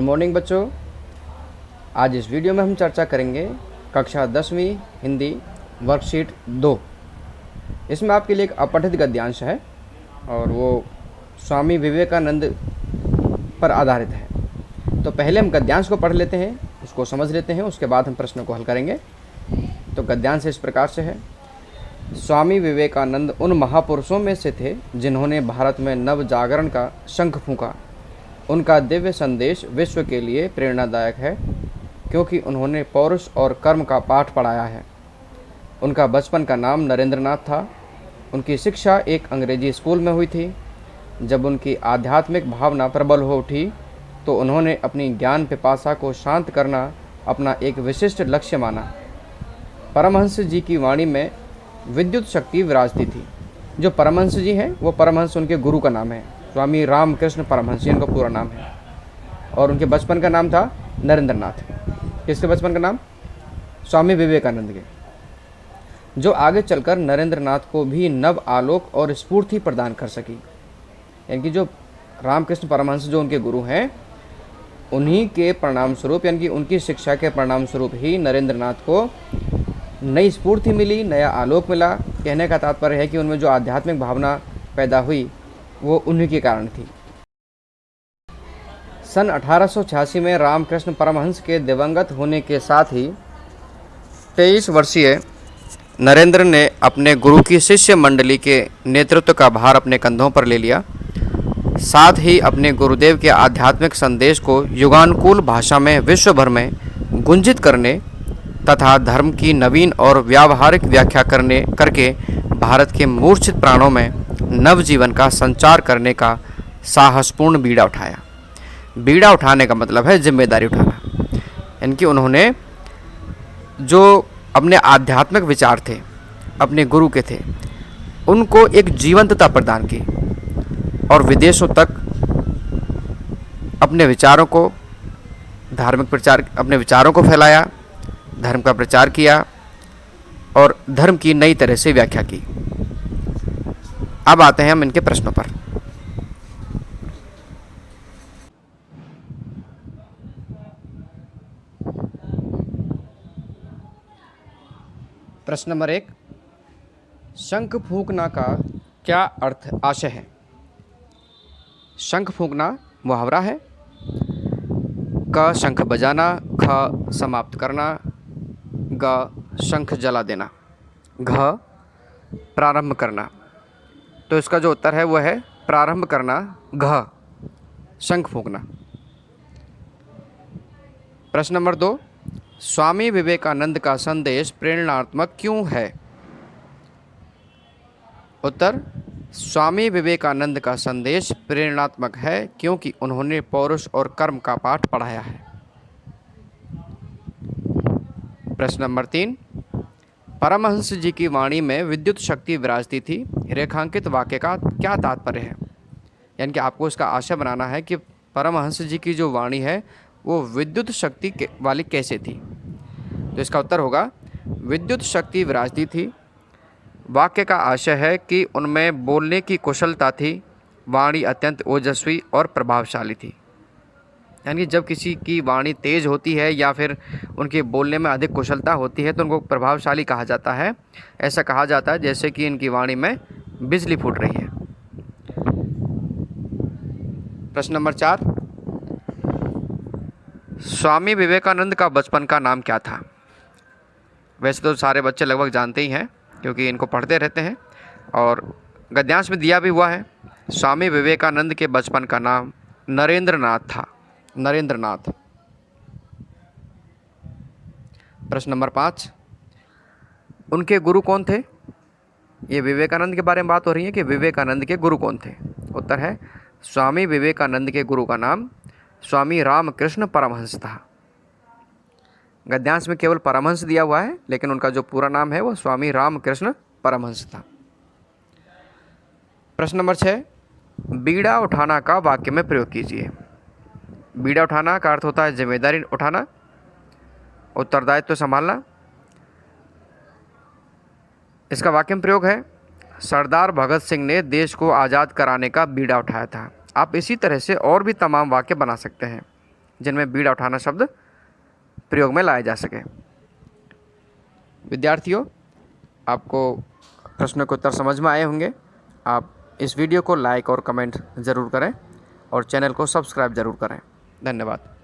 Morning बच्चों। आज इस वीडियो में हम चर्चा करेंगे कक्षा 10वीं हिंदी वर्कशीट 2। इसमें आपके लिए एक अपठित गद्यांश है और वो स्वामी विवेकानंद पर आधारित है। तो पहले हम गद्यांश को पढ़ लेते हैं, उसको समझ लेते हैं, उसके बाद हम प्रश्नों को हल करेंगे। तो गद्यांश इस प्रकार से है। स्वामी विवेकानंद उन महापुरुषों में से थे जिन्होंने भारत में नव जागरण का शंख फूंका। उनका दिव्य संदेश विश्व के लिए प्रेरणादायक है क्योंकि उन्होंने पौरुष और कर्म का पाठ पढ़ाया है। उनका बचपन का नाम नरेंद्रनाथ था। उनकी शिक्षा एक अंग्रेजी स्कूल में हुई थी। जब उनकी आध्यात्मिक भावना प्रबल हो उठी तो उन्होंने अपनी ज्ञान पिपासा को शांत करना अपना एक विशिष्ट लक्ष्य माना। परमहंस जी की वाणी में विद्युत शक्ति विराजती थी। जो परमहंस जी हैं वो परमहंस उनके गुरु का नाम है, स्वामी रामकृष्ण परमहंस जी इनका पूरा नाम है। और उनके बचपन का नाम था नरेंद्रनाथ। किसके बचपन का नाम? स्वामी विवेकानंद के, जो आगे चलकर नरेंद्रनाथ को भी नव आलोक और स्फूर्ति प्रदान कर सकी। यानी कि जो रामकृष्ण परमहंस जो उनके गुरु हैं, उन्हीं के परिणाम स्वरूप यानी कि उनकी शिक्षा के परिणाम स्वरूप ही नरेंद्रनाथ को नई स्फूर्ति मिली, नया आलोक मिला। कहने का तात्पर्य है कि उनमें जो आध्यात्मिक भावना पैदा हुई वो उन्हीं के कारण थी। सन 1886 में रामकृष्ण परमहंस के दिवंगत होने के साथ ही 23 वर्षीय नरेंद्र ने अपने गुरु की शिष्य मंडली के नेतृत्व का भार अपने कंधों पर ले लिया। साथ ही अपने गुरुदेव के आध्यात्मिक संदेश को युगानुकूल भाषा में विश्व भर में गुंजित करने तथा धर्म की नवीन और व्यावहारिक व्याख्या करके भारत के मूर्छित प्राणों में नवजीवन का संचार करने का साहसपूर्ण बीड़ा उठाया। बीड़ा उठाने का मतलब है जिम्मेदारी उठाना। यानी कि उन्होंने जो अपने आध्यात्मिक विचार थे, अपने गुरु के थे, उनको एक जीवंतता प्रदान की और विदेशों तक अपने विचारों को, धार्मिक प्रचार, अपने विचारों को फैलाया, धर्म का प्रचार किया और धर्म की नई तरह से व्याख्या की। अब आते हैं हम इनके प्रश्नों पर। प्रश्न नंबर 1, शंख फूंकना का क्या अर्थ आशय है? शंख फूंकना मुहावरा है। क शंख बजाना, ख समाप्त करना, ग शंख जला देना, घ प्रारंभ करना। तो इसका जो उत्तर है वो है प्रारंभ करना, घ शंख फूंकना। प्रश्न नंबर 2, स्वामी विवेकानंद का संदेश प्रेरणात्मक क्यों है? उत्तर, स्वामी विवेकानंद का संदेश प्रेरणात्मक है क्योंकि उन्होंने पौरुष और कर्म का पाठ पढ़ाया है। प्रश्न नंबर 3, परमहंस जी की वाणी में विद्युत शक्ति विराजती थी। रेखांकित वाक्य का क्या तात्पर्य है? यानी कि आपको इसका आशय बनाना है कि परमहंस जी की जो वाणी है वो विद्युत शक्ति वाली कैसे थी। तो इसका उत्तर होगा विद्युत शक्ति विराजती थी। वाक्य का आशय है कि उनमें बोलने की कुशलता थी। वाणी अत्यंत ओजस्वी और प्रभावशाली थी। यानी जब किसी की वाणी तेज होती है या फिर उनके बोलने में अधिक कुशलता होती है तो उनको प्रभावशाली कहा जाता है। ऐसा कहा जाता है जैसे कि इनकी वाणी में बिजली फूट रही है। प्रश्न नंबर 4, स्वामी विवेकानंद का बचपन का नाम क्या था? वैसे तो सारे बच्चे लगभग जानते ही हैं क्योंकि इनको पढ़ते रहते हैं और गद्यांश में दिया भी हुआ है। स्वामी विवेकानंद के बचपन का नाम नरेंद्रनाथ था। नरेंद्रनाथ। प्रश्न नंबर 5, उनके गुरु कौन थे? ये विवेकानंद के बारे में बात हो रही है कि विवेकानंद के गुरु कौन थे? उत्तर है स्वामी विवेकानंद के गुरु का नाम स्वामी रामकृष्ण परमहंस था। गद्यांश में केवल परमहंस दिया हुआ है लेकिन उनका जो पूरा नाम है वो स्वामी रामकृष्ण परमहंस था। प्रश्न नंबर 6, बीड़ा उठाना का वाक्य में प्रयोग कीजिए। बीड़ा उठाना का अर्थ होता है जिम्मेदारी उठाना, उत्तरदायित्व संभालना। इसका वाक्य में प्रयोग है सरदार भगत सिंह ने देश को आज़ाद कराने का बीड़ा उठाया था। आप इसी तरह से और भी तमाम वाक्य बना सकते हैं। जिनमें बीड़ा उठाना शब्द प्रयोग में लाया जा सके। विद्यार्थियों, आपको प्रश्नों के उत्तर समझ में आए होंगे। आप इस वीडियो को लाइक और कमेंट ज़रूर करें और चैनल को सब्सक्राइब ज़रूर करें। धन्यवाद।